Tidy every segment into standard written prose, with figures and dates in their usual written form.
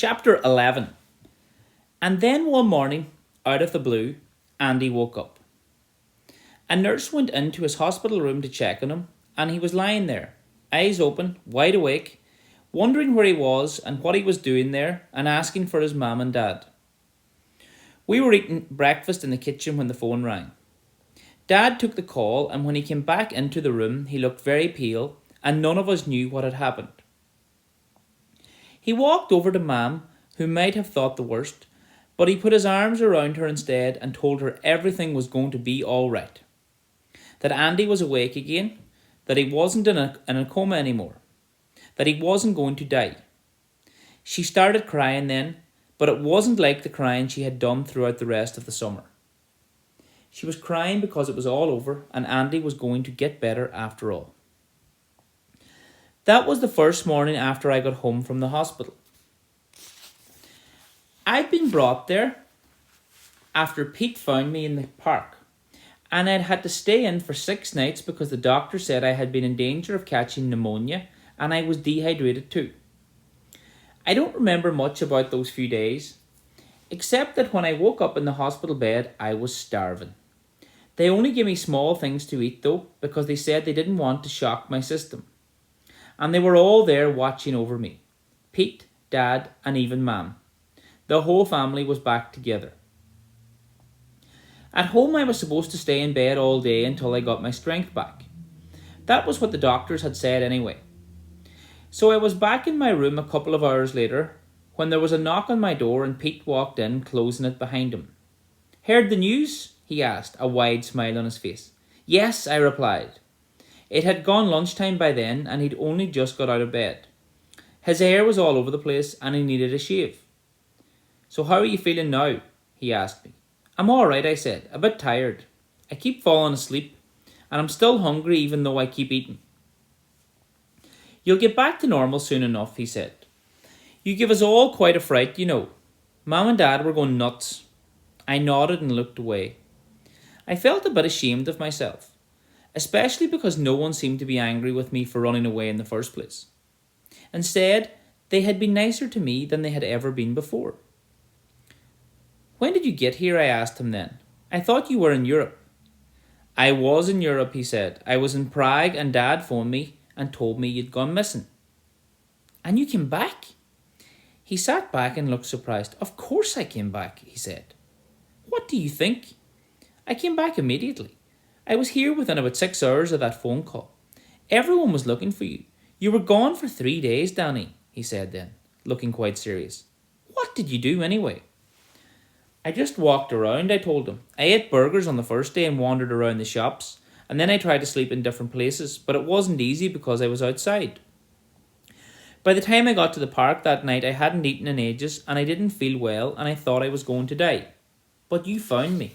Chapter 11. And then one morning, out of the blue, Andy woke up. A nurse went into his hospital room to check on him, and he was lying there, eyes open, wide awake, wondering where he was and what he was doing there, and asking for his mum and dad. We were eating breakfast in the kitchen when the phone rang. Dad took the call, and when he came back into the room, he looked very pale, and none of us knew what had happened. He walked over to Mum, who might have thought the worst, but he put his arms around her instead and told her everything was going to be all right. That Andy was awake again, that he wasn't in a coma anymore, that he wasn't going to die. She started crying then, but it wasn't like the crying she had done throughout the rest of the summer. She was crying because it was all over and Andy was going to get better after all. That was the first morning after I got home from the hospital. I'd been brought there after Pete found me in the park, and I'd had to stay in for 6 nights because the doctor said I had been in danger of catching pneumonia and I was dehydrated too. I don't remember much about those few days, except that when I woke up in the hospital bed, I was starving. They only gave me small things to eat though, because they said they didn't want to shock my system. And they were all there watching over me. Pete, Dad, and even Mum. The whole family was back together. At home I was supposed to stay in bed all day until I got my strength back. That was what the doctors had said anyway. So I was back in my room a couple of hours later when there was a knock on my door and Pete walked in, closing it behind him. "Heard the news?" he asked, a wide smile on his face. "Yes," I replied. It had gone lunchtime by then and he'd only just got out of bed. His hair was all over the place and he needed a shave. "So how are you feeling now?" he asked me. "I'm alright," I said, "a bit tired. I keep falling asleep and I'm still hungry even though I keep eating." "You'll get back to normal soon enough," he said. "You give us all quite a fright, you know. Mum and Dad were going nuts." I nodded and looked away. I felt a bit ashamed of myself, especially because no one seemed to be angry with me for running away in the first place. Instead, they had been nicer to me than they had ever been before. "When did you get here?" I asked him then. "I thought you were in Europe." "I was in Europe," he said. "I was in Prague and Dad phoned me and told me you'd gone missing." "And you came back?" He sat back and looked surprised. "Of course I came back," he said. "What do you think? I came back immediately. I was here within about 6 hours of that phone call. Everyone was looking for you. You were gone for 3 days, Danny," he said then, looking quite serious. "What did you do anyway?" "I just walked around," I told him. "I ate burgers on the first day and wandered around the shops, and then I tried to sleep in different places, but it wasn't easy because I was outside. By the time I got to the park that night, I hadn't eaten in ages, and I didn't feel well, and I thought I was going to die. But you found me."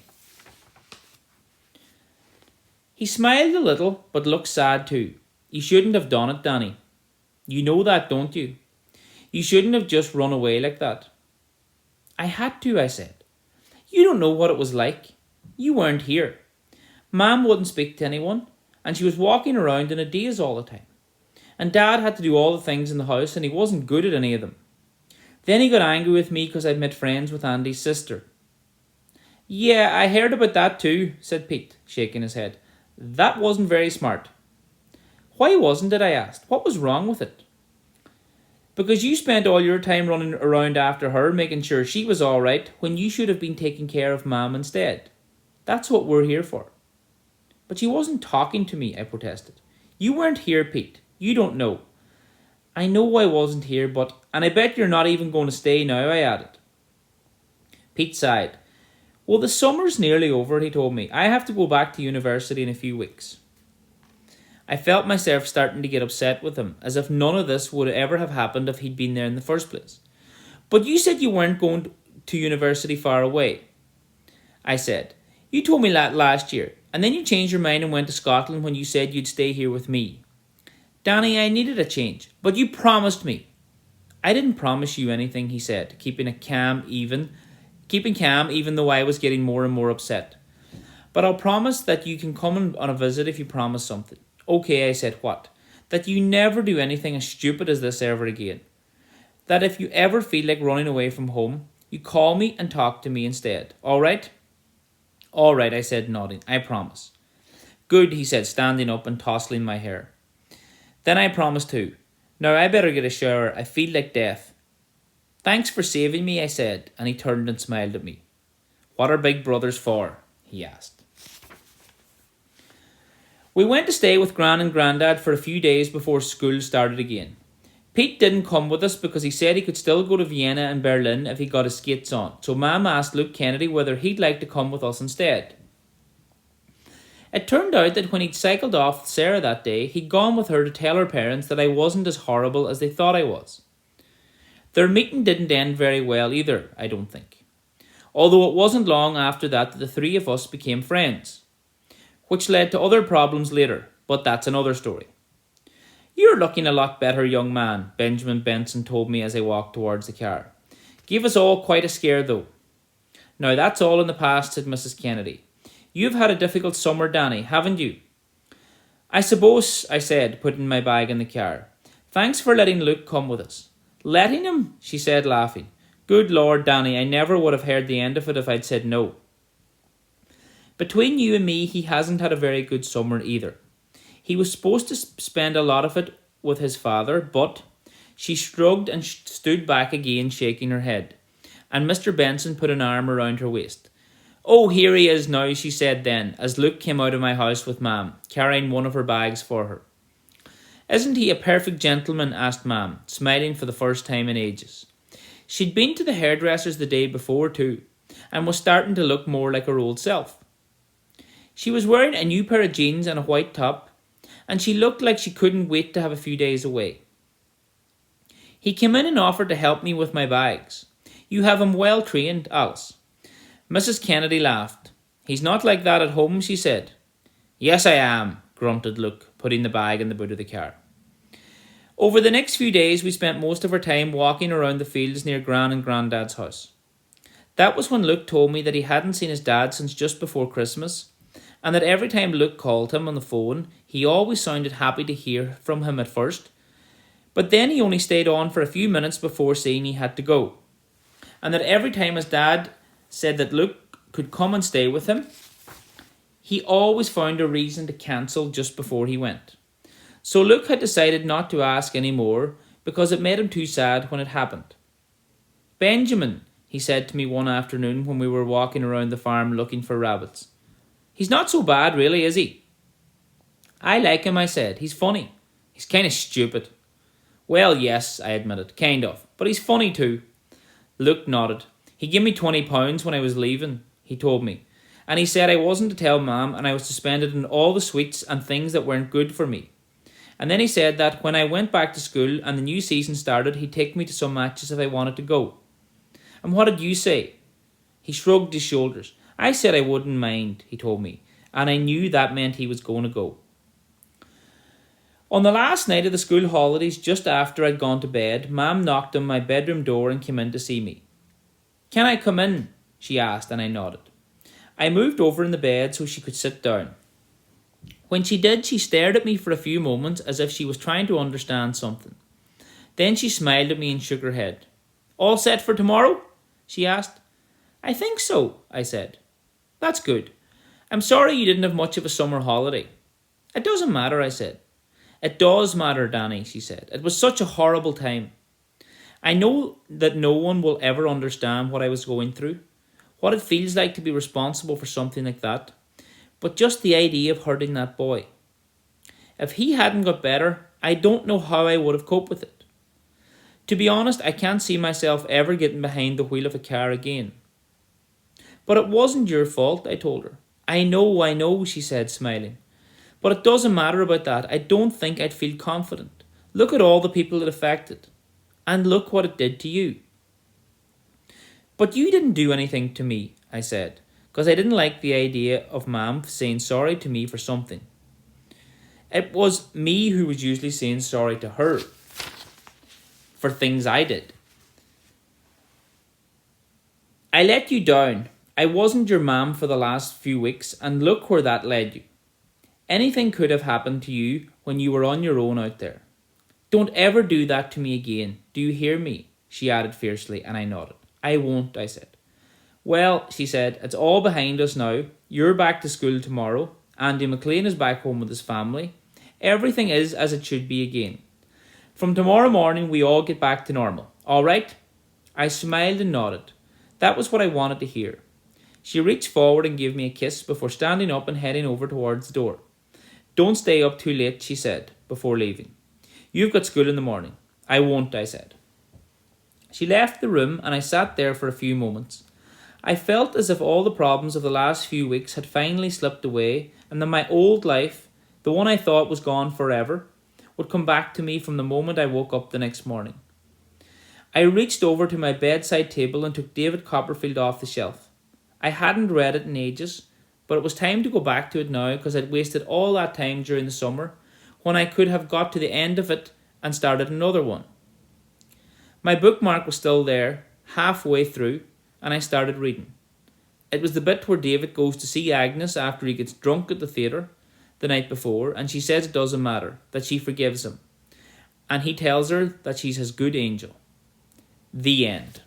He smiled a little, but looked sad too. "You shouldn't have done it, Danny. You know that, don't you? You shouldn't have just run away like that." "I had to," I said. "You don't know what it was like. You weren't here. Mum wouldn't speak to anyone, and she was walking around in a daze all the time. And Dad had to do all the things in the house, and he wasn't good at any of them. Then he got angry with me because I'd made friends with Andy's sister." "Yeah, I heard about that too," said Pete, shaking his head. "That wasn't very smart." "Why wasn't it?" I asked. "What was wrong with it?" "Because you spent all your time running around after her, making sure she was all right, when you should have been taking care of Mum instead. That's what we're here for." "But she wasn't talking to me," I protested. "You weren't here, Pete. You don't know." "I know I wasn't here, but... And I bet you're not even going to stay now," I added. Pete sighed. "Well, the summer's nearly over," he told me. "I have to go back to university in a few weeks." I felt myself starting to get upset with him, as if none of this would ever have happened if he'd been there in the first place. "But you said you weren't going to university far away," I said. "You told me that last year, and then you changed your mind and went to Scotland when you said you'd stay here with me." "Danny, I needed a change, but you promised me." "I didn't promise you anything," he said, keeping calm even though I was getting more and more upset. "But I'll promise that you can come on a visit if you promise something." "Okay," I said. "What?" "That you never do anything as stupid as this ever again. that if you ever feel like running away from home, you call me and talk to me instead. All right? All right, I said, nodding. I promise. Good, he said, standing up and tousling my hair. Then I promised too. Now I better get a shower. I feel like death. Thanks for saving me, I said, and he turned and smiled at me. What are big brothers for? He asked. We went to stay with Gran and Grandad for a few days before school started again. Pete didn't come with us because he said he could still go to Vienna and Berlin if he got his skates on, so Mum asked Luke Kennedy whether he'd like to come with us instead. It turned out that when he'd cycled off with Sarah that day, he'd gone with her to tell her parents that I wasn't as horrible as they thought I was. Their meeting didn't end very well either, I don't think. Although it wasn't long after that the three of us became friends, which led to other problems later, but that's another story. You're looking a lot better, young man, Benjamin Benson told me as I walked towards the car. Gave us all quite a scare though. Now that's all in the past, said Mrs. Kennedy. You've had a difficult summer, Danny, haven't you? I suppose, I said, putting my bag in the car. Thanks for letting Luke come with us. Letting him? She said, laughing. Good Lord, Danny, I never would have heard the end of it if I'd said no. Between you and me, he hasn't had a very good summer either. He was supposed to spend a lot of it with his father, but she shrugged and stood back again, shaking her head. And Mr. Benson put an arm around her waist. Oh, here he is now, she said then, as Luke came out of my house with Ma'am, carrying one of her bags for her. Isn't he a perfect gentleman? Asked Ma'am, smiling for the first time in ages. She'd been to the hairdresser's the day before too, and was starting to look more like her old self. She was wearing a new pair of jeans and a white top, and she looked like she couldn't wait to have a few days away. He came in and offered to help me with my bags. You have him well trained, Alice. Mrs. Kennedy laughed. He's not like that at home, she said. Yes, I am, grunted Luke, putting the bag in the boot of the car. Over the next few days, we spent most of our time walking around the fields near Gran and Grandad's house. That was when Luke told me that he hadn't seen his dad since just before Christmas, and that every time Luke called him on the phone, he always sounded happy to hear from him at first, but then he only stayed on for a few minutes before saying he had to go, and that every time his dad said that Luke could come and stay with him, he always found a reason to cancel just before he went. So Luke had decided not to ask any more because it made him too sad when it happened. Benjamin, he said to me one afternoon when we were walking around the farm looking for rabbits. He's not so bad really, is he? I like him, I said. He's funny. He's kind of stupid. Well, yes, I admitted, kind of. But he's funny too. Luke nodded. He gave me £20 when I was leaving, he told me. And he said I wasn't to tell Mum and I was to spend it on all the sweets and things that weren't good for me. And then he said that when I went back to school and the new season started, he'd take me to some matches if I wanted to go. And what did you say? He shrugged his shoulders. I said I wouldn't mind, he told me. And I knew that meant he was going to go. On the last night of the school holidays, just after I'd gone to bed, Mum knocked on my bedroom door and came in to see me. Can I come in? She asked, and I nodded. I moved over in the bed so she could sit down. When she did, she stared at me for a few moments as if she was trying to understand something. Then she smiled at me and shook her head. All set for tomorrow? She asked. I think so, I said. That's good. I'm sorry you didn't have much of a summer holiday. It doesn't matter, I said. It does matter, Danny, she said. It was such a horrible time. I know that no one will ever understand what I was going through, what it feels like to be responsible for something like that, but just the idea of hurting that boy. If he hadn't got better, I don't know how I would have coped with it. To be honest, I can't see myself ever getting behind the wheel of a car again. But it wasn't your fault, I told her. I know, she said, smiling. But it doesn't matter about that. I don't think I'd feel confident. Look at all the people it affected. And look what it did to you. But you didn't do anything to me, I said, because I didn't like the idea of Mum saying sorry to me for something. It was me who was usually saying sorry to her for things I did. I let you down. I wasn't your mum for the last few weeks, and look where that led you. Anything could have happened to you when you were on your own out there. Don't ever do that to me again. Do you hear me? she added fiercely, and I nodded. I won't, I said. Well, she said, it's all behind us now. You're back to school tomorrow. Andy McLean is back home with his family. Everything is as it should be again. From tomorrow morning, we all get back to normal. All right? I smiled and nodded. That was what I wanted to hear. She reached forward and gave me a kiss before standing up and heading over towards the door. Don't stay up too late, she said, before leaving. You've got school in the morning. I won't, I said. She left the room and I sat there for a few moments. I felt as if all the problems of the last few weeks had finally slipped away and that my old life, the one I thought was gone forever, would come back to me from the moment I woke up the next morning. I reached over to my bedside table and took David Copperfield off the shelf. I hadn't read it in ages, but it was time to go back to it now because I'd wasted all that time during the summer when I could have got to the end of it and started another one. My bookmark was still there, halfway through, and I started reading. It was the bit where David goes to see Agnes after he gets drunk at the theatre the night before, and she says it doesn't matter, that she forgives him. And he tells her that she's his good angel. The end.